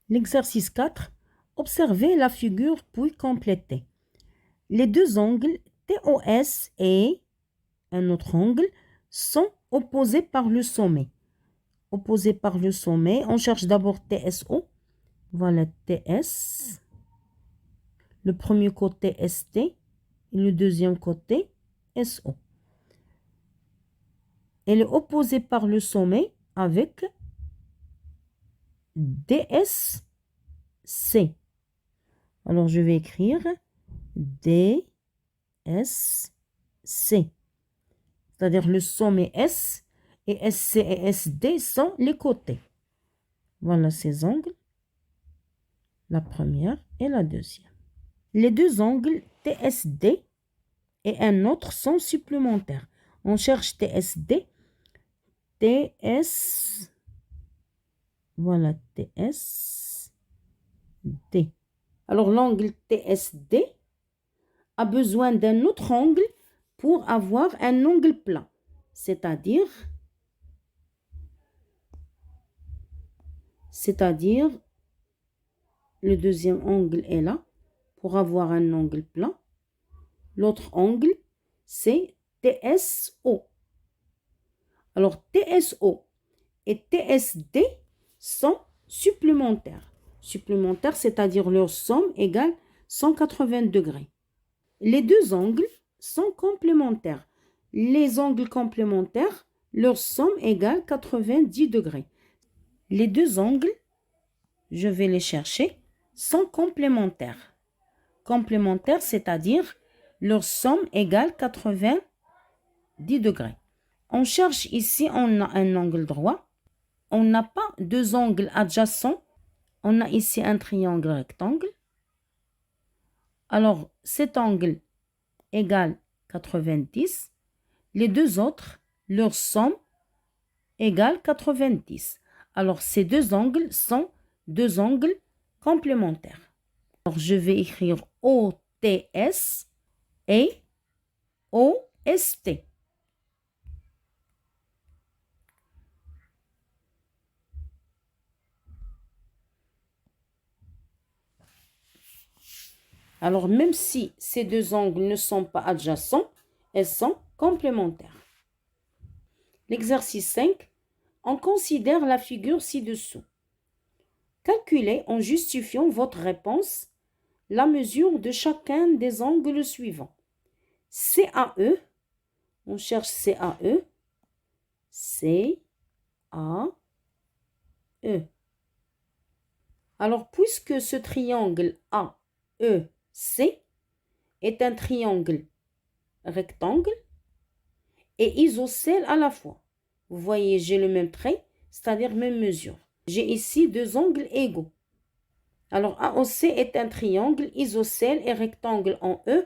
L'exercice 4. Observez la figure puis complétez. Les deux angles TOS et un autre angle sont opposés par le sommet. Opposés par le sommet, on cherche d'abord TSO. Voilà TS. Le premier côté ST et le deuxième côté SO. Elle est opposée par le sommet avec DSC. Alors je vais écrire DSC. C'est-à-dire le sommet S et SC et SD sont les côtés. Voilà ces angles. La première et la deuxième. Les deux angles TSD et un autre sont supplémentaires. On cherche TSD. TS. Voilà TSD. Alors l'angle TSD a besoin d'un autre angle pour avoir un angle plat. C'est-à-dire le deuxième angle est là pour avoir un angle plat. L'autre angle, c'est TSO. Alors TSO et TSD sont supplémentaires. Supplémentaires, c'est-à-dire leur somme égale 180 degrés. Les deux angles sont complémentaires. Les angles complémentaires, leur somme égale 90 degrés. Les deux angles, je vais les chercher, sont complémentaires. Complémentaires, c'est-à-dire leur somme égale 90 degrés. On cherche ici, on a un angle droit. On n'a pas deux angles adjacents. On a ici un triangle rectangle. Alors, cet angle égale 90. Les deux autres, leur somme égale 90. Alors, ces deux angles sont deux angles complémentaires. Alors, je vais écrire OTS et OST. Alors, même si ces deux angles ne sont pas adjacents, elles sont complémentaires. L'exercice 5, on considère la figure ci-dessous. Calculez en justifiant votre réponse la mesure de chacun des angles suivants. CAE, on cherche CAE, CAE. Alors, puisque ce triangle AEC est un triangle rectangle et isocèle à la fois, vous voyez, j'ai le même trait, c'est-à-dire même mesure. J'ai ici deux angles égaux. Alors, AOC est un triangle isocèle et rectangle en E.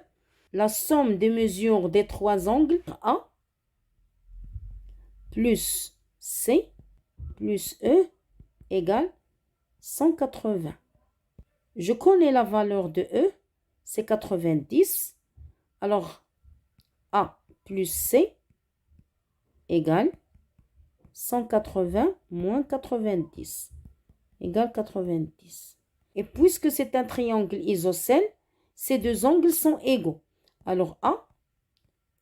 La somme des mesures des trois angles A plus C plus E égale 180. Je connais la valeur de E, c'est 90. Alors, A plus C égale 180 moins 90 égale 90. Et puisque c'est un triangle isocèle, ces deux angles sont égaux. Alors, A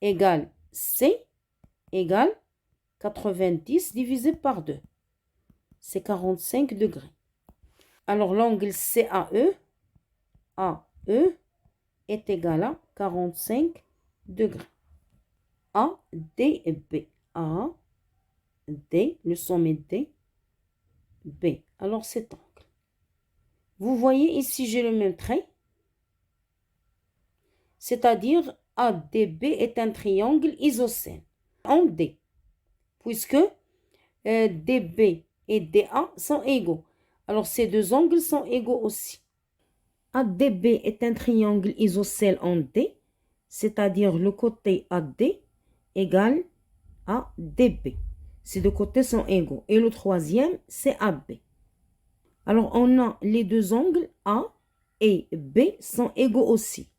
égale C égale 90 divisé par 2. C'est 45 degrés. Alors, l'angle CAE, AE, est égal à 45 degrés. ADB. D, le sommet D, B. Alors, cet angle. Vous voyez ici, j'ai le même trait. C'est-à-dire, ADB est un triangle isocèle en D. Puisque DB et DA sont égaux. Alors, ces deux angles sont égaux aussi. ADB est un triangle isocèle en D, c'est-à-dire le côté AD égale ADB. Ces deux côtés sont égaux. Et le troisième, c'est AB. Alors, on a les deux angles A et B sont égaux aussi.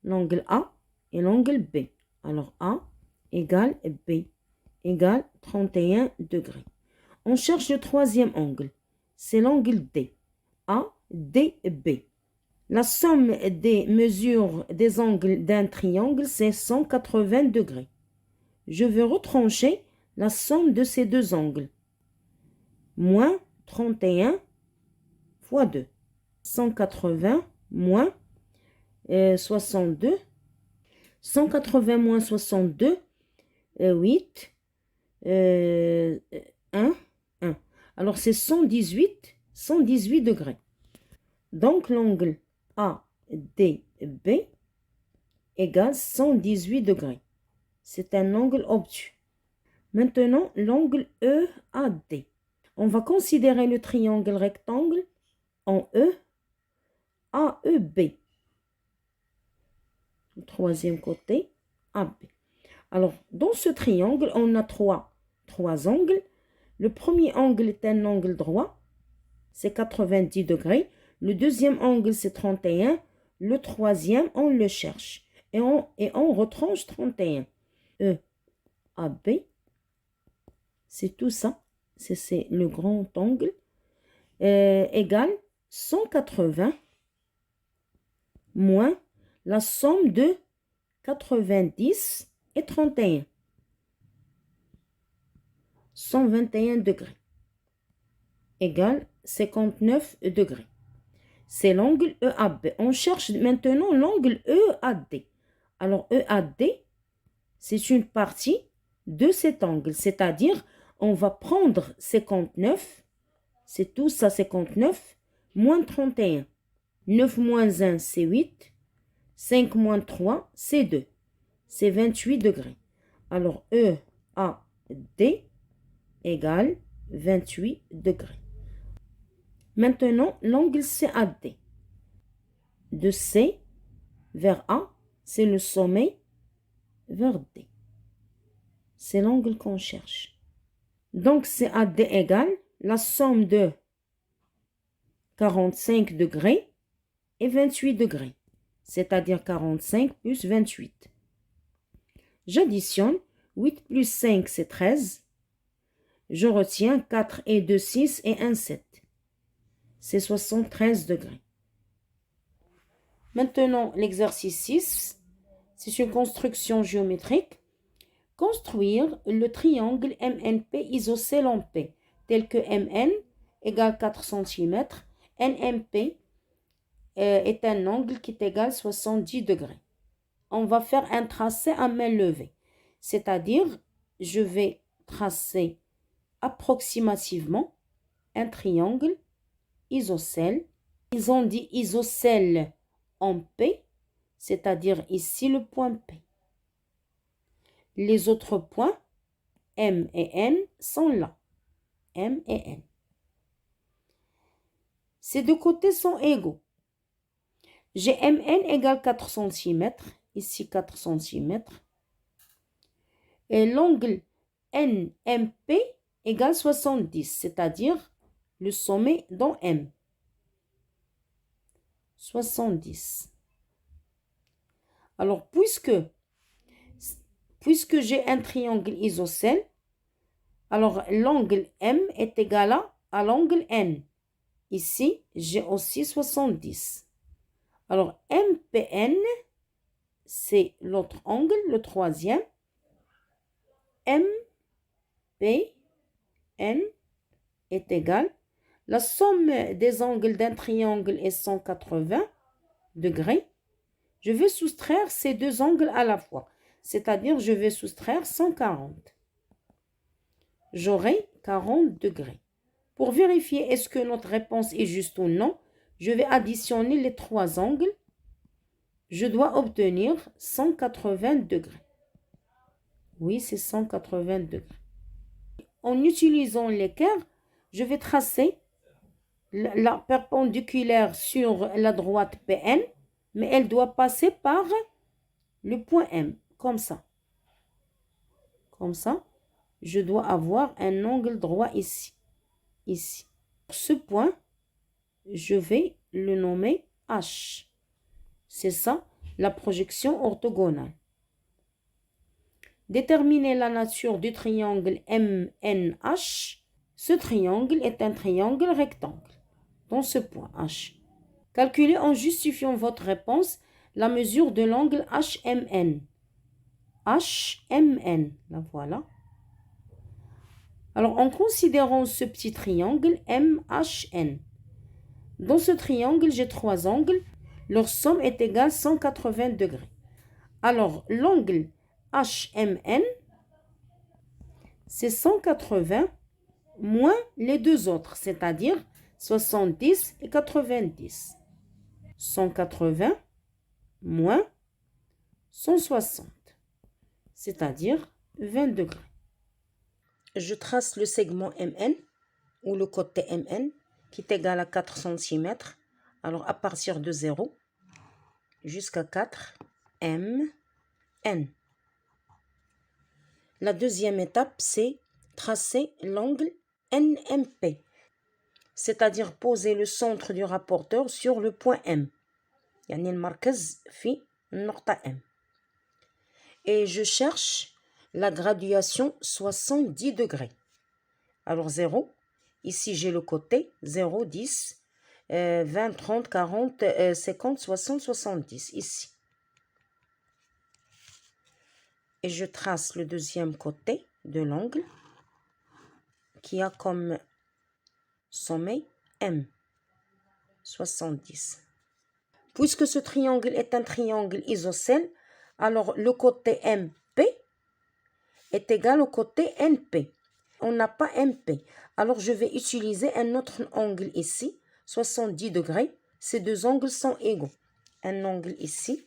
L'angle A et l'angle B. Alors, A égale B égale 31 degrés. On cherche le troisième angle. C'est l'angle D. EADB. La somme des mesures des angles d'un triangle, c'est 180 degrés. Je vais retrancher la somme de ces deux angles. Moins 31 fois 2. 180 moins 62. 180 moins 62, 8, 1, 1. Alors, c'est 118 degrés. Donc, l'angle ADB égale 118 degrés. C'est un angle obtus. Maintenant, l'angle EAD. On va considérer le triangle rectangle en E, AEB. Le troisième côté, AB. Alors, dans ce triangle, on a trois angles. Le premier angle est un angle droit, c'est 90 degrés. Le deuxième angle, c'est 31. Le troisième, on le cherche. Et on retranche 31. E, AB, c'est tout ça. C'est le grand angle. Égale 180 moins la somme de 90 et 31. 121 degrés. Égale 59 degrés. C'est l'angle EAB. On cherche maintenant l'angle EAD. Alors EAD, c'est une partie de cet angle. C'est-à-dire, on va prendre 59, c'est tout ça 59, moins 31. 9 moins 1, c'est 8. 5 moins 3, c'est 2. C'est 28 degrés. Alors EAD égale 28 degrés. Maintenant, l'angle CAD. De C vers A, c'est le sommet vers D. C'est l'angle qu'on cherche. Donc, CAD égale la somme de 45 degrés et 28 degrés. C'est-à-dire 45 plus 28. J'additionne. 8 plus 5, c'est 13. Je retiens 4 et 2, 6 et 1, 7. C'est 73 degrés. Maintenant, l'exercice 6, c'est une construction géométrique. Construire le triangle MNP isocèle en P, tel que MN égale 4 cm, NMP est un angle qui est égal à 70 degrés. On va faire un tracé à main levée, c'est-à-dire je vais tracer approximativement un triangle isocèle. Ils ont dit isocèle en P, c'est-à-dire ici le point P. Les autres points, M et N, sont là. M et N. Ces deux côtés sont égaux. J'ai MN égale 4 cm, ici 4 cm. Et l'angle NMP égale 70, c'est-à-dire le sommet dans M. 70. Alors, puisque j'ai un triangle isocèle, alors l'angle M est égal à l'angle N. Ici, j'ai aussi 70. Alors, MPN, c'est l'autre angle, le troisième. MPN est égal. La somme des angles d'un triangle est 180 degrés. Je vais soustraire ces deux angles à la fois. C'est-à-dire, je vais soustraire 140. J'aurai 40 degrés. Pour vérifier est-ce que notre réponse est juste ou non, je vais additionner les trois angles. Je dois obtenir 180 degrés. Oui, c'est 180 degrés. En utilisant l'équerre, je vais tracer la perpendiculaire sur la droite PN, mais elle doit passer par le point M, comme ça. Comme ça, je dois avoir un angle droit ici. Ici. Ce point, je vais le nommer H. C'est ça, la projection orthogonale. Déterminer la nature du triangle MNH. Ce triangle est un triangle rectangle. dans ce point H. Calculez en justifiant votre réponse la mesure de l'angle HMN. HMN, la voilà. Alors, en considérant ce petit triangle MHN, dans ce triangle, j'ai trois angles. Leur somme est égale à 180 degrés. Alors, l'angle HMN, c'est 180 moins les deux autres, c'est-à-dire 70 et 90. 180 moins 160, c'est-à-dire 20 degrés. Je trace le segment MN, ou le côté MN, qui est égal à 4 cm. Alors, à partir de 0 jusqu'à 4, MN. La deuxième étape, c'est tracer l'angle NMP, c'est-à-dire poser le centre du rapporteur sur le point M. يعني المركز في النقطة M. Et je cherche la graduation 70 degrés. Alors 0, ici j'ai le côté 0, 10, 20, 30, 40, 50, 60, 70, ici. Et je trace le deuxième côté de l'angle qui a comme sommet M, 70. Puisque ce triangle est un triangle isocèle, alors le côté MP est égal au côté NP. On n'a pas MP. Alors je vais utiliser un autre angle ici, 70 degrés. Ces deux angles sont égaux. Un angle ici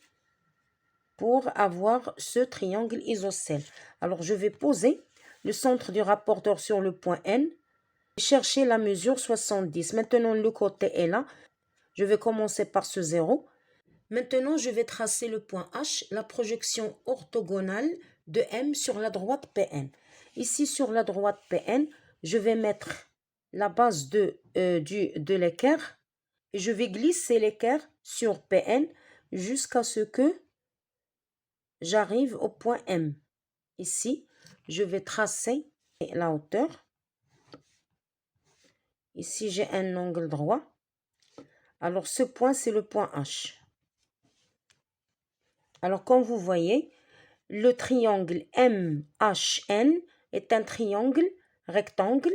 pour avoir ce triangle isocèle. Alors je vais poser le centre du rapporteur sur le point N et chercher la mesure 70. Maintenant le côté est là. Je vais commencer par ce 0. Maintenant, je vais tracer le point H, la projection orthogonale de M sur la droite PN. Ici, sur la droite PN, je vais mettre la base de l'équerre et je vais glisser l'équerre sur PN jusqu'à ce que j'arrive au point M. Ici, je vais tracer la hauteur. Ici, j'ai un angle droit. Alors, ce point, c'est le point H. Alors, comme vous voyez, le triangle MHN est un triangle rectangle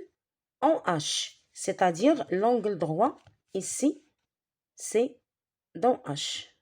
en H, c'est-à-dire l'angle droit ici, c'est dans H.